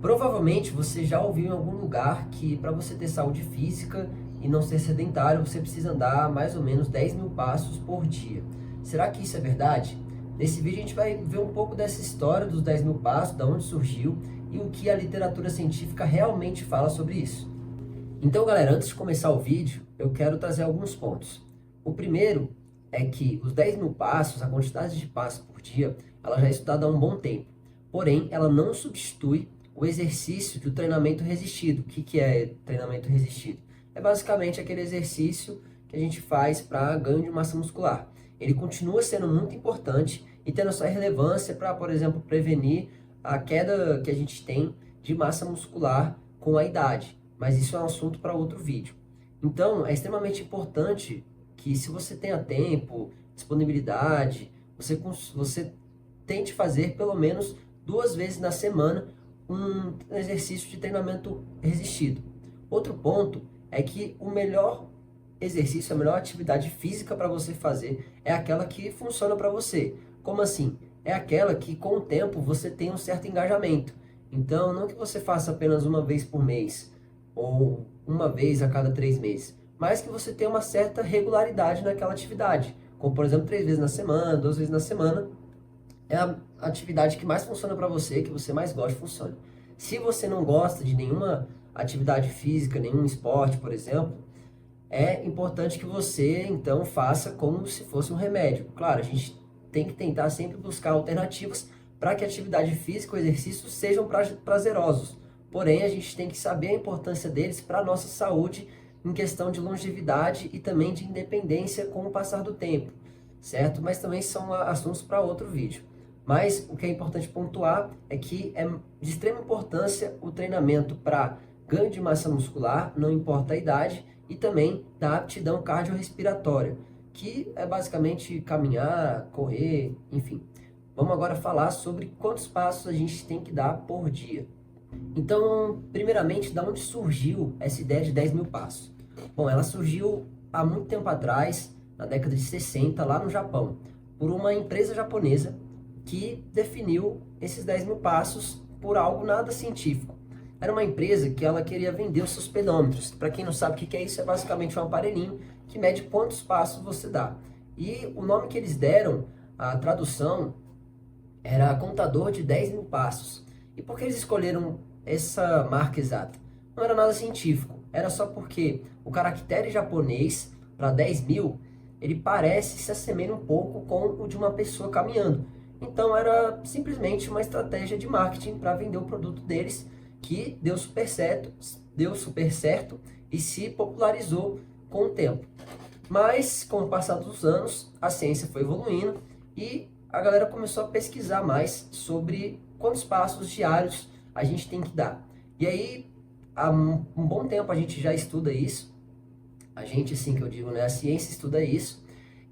Provavelmente você já ouviu em algum lugar que para você ter saúde física e não ser sedentário, você precisa andar mais ou menos 10.000 passos por dia. Será que isso é verdade? Nesse vídeo a gente vai ver um pouco dessa história dos 10.000 passos, da onde surgiu e o que a literatura científica realmente fala sobre isso. Então, galera, antes de começar o vídeo, eu quero trazer alguns pontos. O primeiro é que os 10.000 passos, a quantidade de passos por dia, ela já é estudada há um bom tempo. Porém, ela não substitui o exercício do treinamento resistido. O que é treinamento resistido? É basicamente aquele exercício que a gente faz para ganho de massa muscular. Ele continua sendo muito importante e tendo sua relevância para, por exemplo, prevenir a queda que a gente tem de massa muscular com a idade. Mas isso é um assunto para outro vídeo. Então, é extremamente importante que, se você tenha tempo, disponibilidade, você tente fazer pelo menos 2 vezes na semana um exercício de treinamento resistido. Outro ponto é que o melhor exercício, a melhor atividade física para você fazer é aquela que funciona para você. Como assim? É aquela que com o tempo você tem um certo engajamento. Então, não que você faça apenas uma vez por mês ou uma vez a cada 3 meses, mas que você tenha uma certa regularidade naquela atividade. Como, por exemplo, 3 vezes na semana, 2 vezes na semana, é a atividade que mais funciona para você, que você mais gosta, funciona. Se você não gosta de nenhuma atividade física, nenhum esporte, por exemplo, é importante que você, então, faça como se fosse um remédio. Claro, a gente tem que tentar sempre buscar alternativas para que a atividade física ou exercício sejam prazerosos. Porém, a gente tem que saber a importância deles para a nossa saúde em questão de longevidade e também de independência com o passar do tempo, certo? Mas também são assuntos para outro vídeo. Mas o que é importante pontuar é que é de extrema importância o treinamento para ganho de massa muscular, não importa a idade, e também da aptidão cardiorrespiratória, que é basicamente caminhar, correr, enfim. Vamos agora falar sobre quantos passos a gente tem que dar por dia. Então, primeiramente, da onde surgiu essa ideia de 10.000 passos? Bom, ela surgiu há muito tempo atrás, na década de 60, lá no Japão, por uma empresa japonesa que definiu esses 10.000 passos por algo nada científico. Era uma empresa que ela queria vender os seus pedômetros. Para quem não sabe o que é isso, é basicamente um aparelhinho que mede quantos passos você dá. E o nome que eles deram, a tradução, era contador de 10.000 passos. E por que eles escolheram essa marca exata? Não era nada científico, era só porque o caractere japonês para 10.000, ele parece se assemelha um pouco com o de uma pessoa caminhando. Então era simplesmente uma estratégia de marketing para vender o produto deles, que deu super certo e se popularizou com o tempo. Mas, com o passar dos anos, a ciência foi evoluindo e a galera começou a pesquisar mais sobre quantos passos diários a gente tem que dar. E aí, há um bom tempo a gente já estuda isso. A gente, assim que eu digo, né? A ciência estuda isso.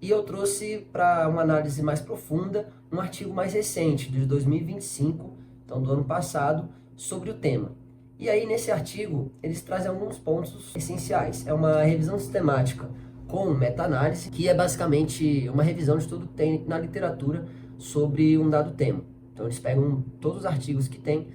E eu trouxe para uma análise mais profunda um artigo mais recente, de 2025, então do ano passado, sobre o tema. E aí, nesse artigo, eles trazem alguns pontos essenciais. É uma revisão sistemática com meta-análise, que é basicamente uma revisão de tudo que tem na literatura sobre um dado tema. Então, eles pegam todos os artigos que tem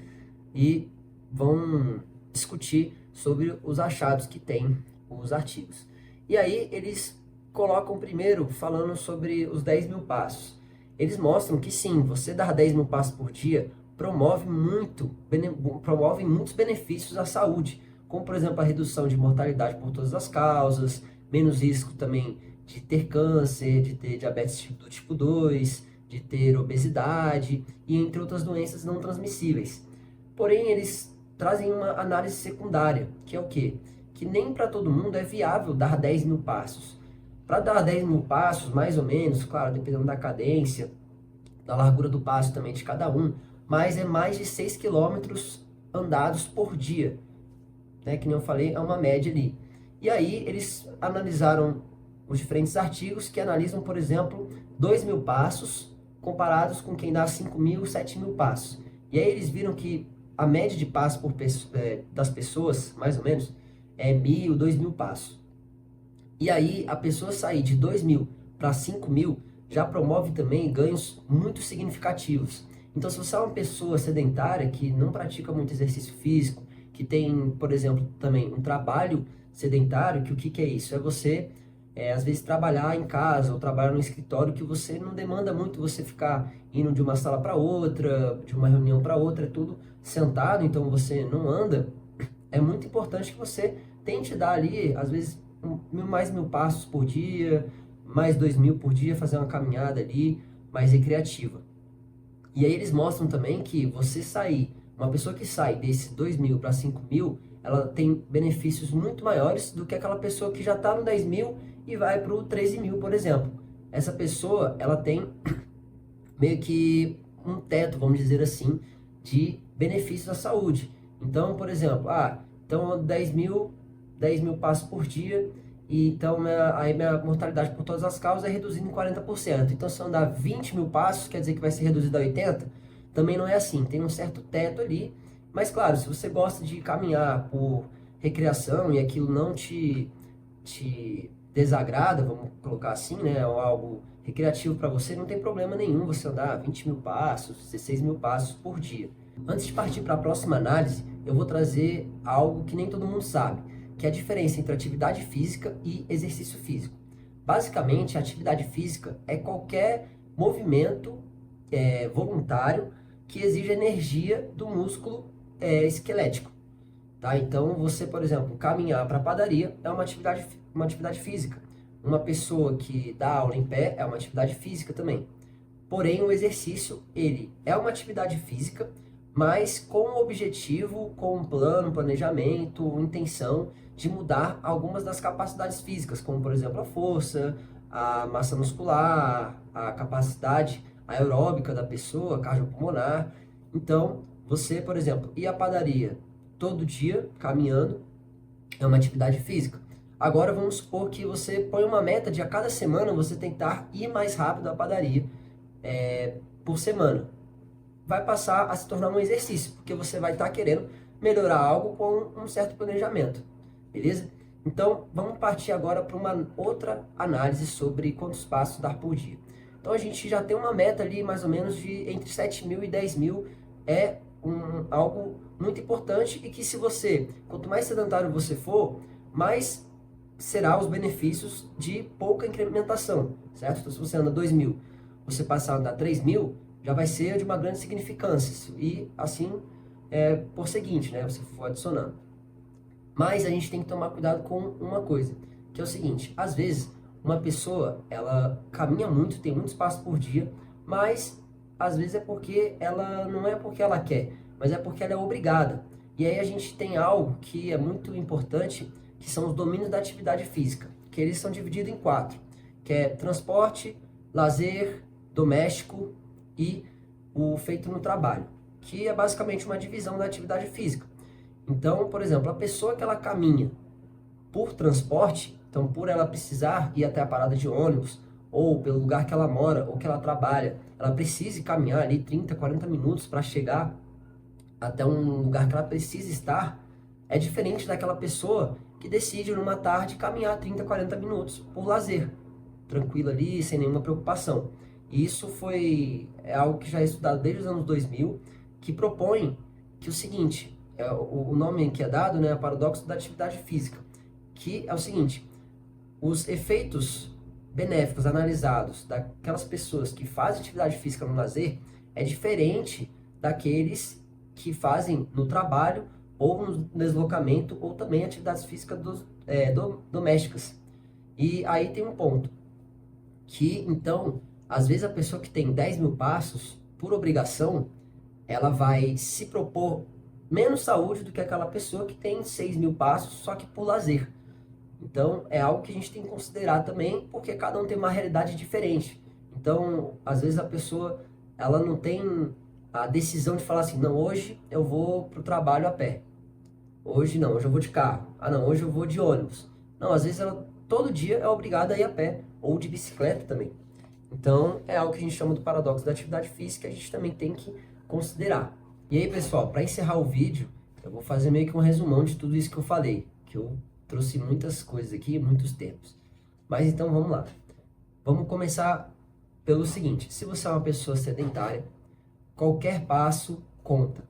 e vão discutir sobre os achados que tem os artigos. E aí, eles colocam primeiro falando sobre os 10.000 passos. Eles mostram que sim, você dar 10.000 passos por dia promove muitos benefícios à saúde, como, por exemplo, a redução de mortalidade por todas as causas, menos risco também de ter câncer, de ter diabetes do tipo 2, de ter obesidade e entre outras doenças não transmissíveis. Porém, eles trazem uma análise secundária, que é o quê? Que nem para todo mundo é viável dar 10.000 passos. Para dar 10.000 passos, mais ou menos, claro, dependendo da cadência, da largura do passo também de cada um, mas é mais de 6 quilômetros andados por dia, né? Que nem eu falei, é uma média ali. E aí eles analisaram os diferentes artigos que analisam, por exemplo, 2.000 passos comparados com quem dá 5.000, 7.000 passos. E aí eles viram que a média de passos das pessoas, mais ou menos, é 1.000, 2.000 passos. E aí a pessoa sair de 2.000 para 5.000 já promove também ganhos muito significativos. Então, se você é uma pessoa sedentária que não pratica muito exercício físico, que tem, por exemplo, também um trabalho sedentário, que o que é isso? É você, às vezes, trabalhar em casa ou trabalhar no escritório que você não demanda muito você ficar indo de uma sala para outra, de uma reunião para outra, é tudo sentado, então você não anda. É muito importante que você tente dar ali, às vezes, mais 1.000 passos por dia, mais 2.000 por dia, fazer uma caminhada ali mais recreativa. E aí eles mostram também que você sair, uma pessoa que sai desse 2.000 para 5.000, ela tem benefícios muito maiores do que aquela pessoa que já está no 10.000 e vai para o 13.000, por exemplo. Essa pessoa, ela tem meio que um teto, vamos dizer assim, de benefícios à saúde. Então, por exemplo, então 10.000 passos por dia, e então aí minha mortalidade por todas as causas é reduzida em 40%. Então, se eu andar 20.000 passos, quer dizer que vai ser reduzido a 80? Também não é assim, tem um certo teto ali. Mas, claro, se você gosta de caminhar por recreação e aquilo não te desagrada, vamos colocar assim, né, ou algo recreativo para você, não tem problema nenhum você andar 20.000 passos, 16.000 passos por dia. Antes de partir para a próxima análise, eu vou trazer algo que nem todo mundo sabe, que é a diferença entre atividade física e exercício físico. Basicamente, a atividade física é qualquer movimento voluntário que exige energia do músculo esquelético. Tá? Então, você, por exemplo, caminhar para a padaria é uma atividade física. Uma pessoa que dá aula em pé é uma atividade física também. Porém, o exercício, ele é uma atividade física, mas com o objetivo, com um plano, planejamento, intenção de mudar algumas das capacidades físicas, como, por exemplo, a força, a massa muscular, a capacidade aeróbica da pessoa, cardiopulmonar. Então, você, por exemplo, ir à padaria todo dia, caminhando, é uma atividade física. Agora vamos supor que você põe uma meta de a cada semana você tentar ir mais rápido à padaria por semana. Vai passar a se tornar um exercício, porque você vai estar querendo melhorar algo com um certo planejamento, beleza? Então vamos partir agora para uma outra análise sobre quantos passos dar por dia. Então a gente já tem uma meta ali mais ou menos de entre 7.000 e 10.000, algo muito importante e que se você, quanto mais sedentário você for, mais será os benefícios de pouca incrementação, certo? Então se você anda 2.000, você passar a andar 3.000, já vai ser de uma grande significância e assim por seguinte, né? Você for adicionando. Mas a gente tem que tomar cuidado com uma coisa, que é o seguinte, às vezes uma pessoa, ela caminha muito, tem muitos passos por dia, mas às vezes é porque ela não é porque ela quer, mas é porque ela é obrigada. E aí a gente tem algo que é muito importante, que são os domínios da atividade física, que eles são divididos em 4, que é transporte, lazer, doméstico e o feito no trabalho, que é basicamente uma divisão da atividade física. Então, por exemplo, a pessoa que ela caminha por transporte, então por ela precisar ir até a parada de ônibus, ou pelo lugar que ela mora, ou que ela trabalha, ela precisa caminhar ali 30, 40 minutos para chegar até um lugar que ela precisa estar, é diferente daquela pessoa que decide numa tarde caminhar 30, 40 minutos por lazer, tranquilo ali, sem nenhuma preocupação. E isso é algo que já é estudado desde os anos 2000, que propõe que o seguinte, o nome que é dado, né, é o paradoxo da atividade física, que é o seguinte, os efeitos benéficos analisados daquelas pessoas que fazem atividade física no lazer é diferente daqueles que fazem no trabalho ou no deslocamento ou também atividades físicas domésticas. E aí tem um ponto, que então, às vezes a pessoa que tem 10.000 passos, por obrigação, ela vai se propor menos saúde do que aquela pessoa que tem 6.000 passos, só que por lazer. Então, é algo que a gente tem que considerar também, porque cada um tem uma realidade diferente. Então, às vezes a pessoa, ela não tem a decisão de falar assim, não, hoje eu vou para o trabalho a pé. Hoje não, hoje eu vou de carro. Ah, não, hoje eu vou de ônibus. Não, às vezes ela todo dia é obrigada a ir a pé, ou de bicicleta também. Então, é algo que a gente chama do paradoxo da atividade física, a gente também tem que considerar. E aí, pessoal, para encerrar o vídeo, eu vou fazer meio que um resumão de tudo isso que eu falei, que eu trouxe muitas coisas aqui, muitos termos. Mas então, vamos lá. Vamos começar pelo seguinte, se você é uma pessoa sedentária, qualquer passo conta.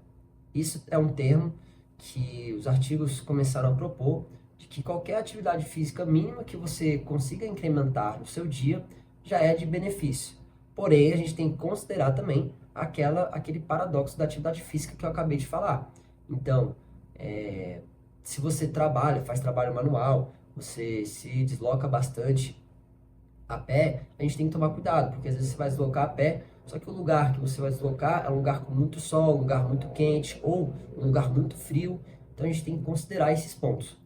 Isso é um termo que os artigos começaram a propor, de que qualquer atividade física mínima que você consiga incrementar no seu dia já é de benefício. Porém, a gente tem que considerar também aquele paradoxo da atividade física que eu acabei de falar. Então, se você faz trabalho manual, você se desloca bastante a pé, a gente tem que tomar cuidado, porque às vezes você vai deslocar a pé, só que o lugar que você vai deslocar é um lugar com muito sol, um lugar muito quente ou um lugar muito frio, então a gente tem que considerar esses pontos.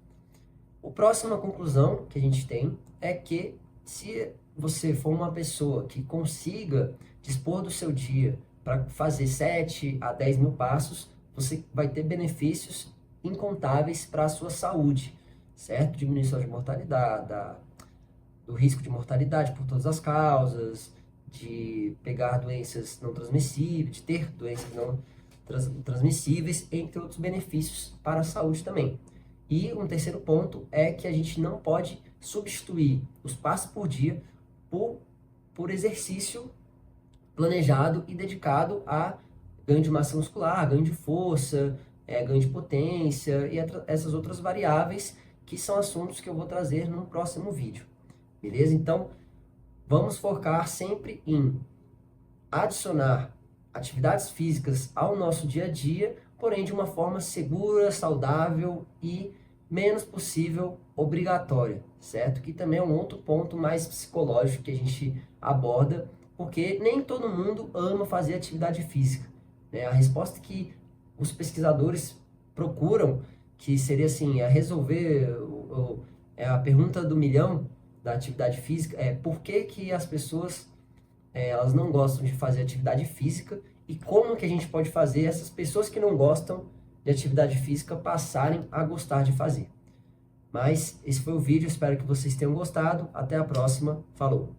A próxima conclusão que a gente tem é que se você for uma pessoa que consiga dispor do seu dia para fazer 7 a 10 mil passos, você vai ter benefícios incontáveis para a sua saúde, certo? Diminuição de mortalidade, do risco de mortalidade por todas as causas, de pegar doenças não transmissíveis, de ter doenças não transmissíveis, entre outros benefícios para a saúde também. E um terceiro ponto é que a gente não pode substituir os passos por dia por exercício planejado e dedicado a ganho de massa muscular, ganho de força, ganho de potência e essas outras variáveis que são assuntos que eu vou trazer no próximo vídeo. Beleza? Então, vamos focar sempre em adicionar atividades físicas ao nosso dia a dia, porém de uma forma segura, saudável e menos possível obrigatória, certo? Que também é um outro ponto mais psicológico que a gente aborda, porque nem todo mundo ama fazer atividade física, né? A resposta que os pesquisadores procuram, que seria assim, a pergunta do milhão da atividade física, é por que as pessoas elas não gostam de fazer atividade física e como que a gente pode fazer essas pessoas que não gostam de atividade física passarem a gostar de fazer. Mas esse foi o vídeo, espero que vocês tenham gostado. Até a próxima, falou!